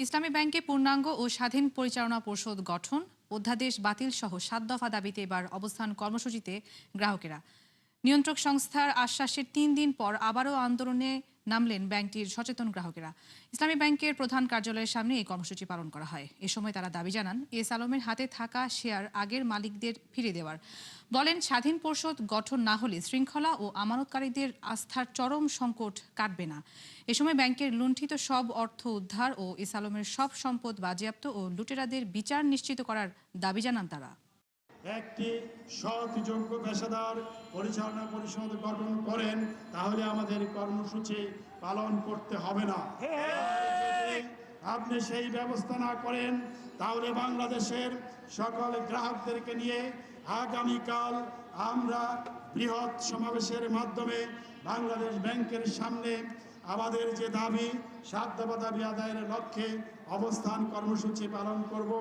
ইসলামী ব্যাংকে পূর্ণাঙ্গ ও স্বাধীন পরিচালনা পর্ষদ গঠন, অধ্যাদেশ বাতিল সহ ৭ দফা দাবিতে এবার অবস্থান কর্মসূচিতে গ্রাহকেরা। নিয়ন্ত্রক সংস্থার আশ্বাসের ৩ দিন পর আবারও আন্দোলনে নামলেন ব্যাংকটির সচেতন গ্রাহকেরা। ইসলামী ব্যাংকের প্রধান কার্যালয়ের সামনে এই কর্মসূচি পালন করা হয়। এ সময় তারা দাবি জানান এস আলমের হাতে থাকা শেয়ার আগের মালিকদের ফিরিয়ে দেওয়ার। বলেন, স্বাধীন পর্ষদ গঠন না হলে শৃঙ্খলা ও আমানতকারীদের আস্থার চরম সংকট কাটবে না। এ সময় ব্যাংকের লুণ্ঠিত সব অর্থ উদ্ধার ও এস আলমের সব সম্পদ বাজেয়াপ্ত ও লুটেরাদের বিচার নিশ্চিত করার দাবি জানান তারা। একটি সৎ যোগ্য পেশাদার পরিচালনা পরিষদ গঠন করেন, তাহলে আমাদের কর্মসূচি পালন করতে হবে না। যদি আপনি সেই ব্যবস্থা না করেন, তাহলে বাংলাদেশের সকল গ্রাহকদেরকে নিয়ে আগামীকাল আমরা বৃহৎ সমাবেশের মাধ্যমে বাংলাদেশ ব্যাংকের সামনে আমাদের যে দাবি ৭ দফা দাবি আদায়ের লক্ষ্যে অবস্থান কর্মসূচি পালন করব।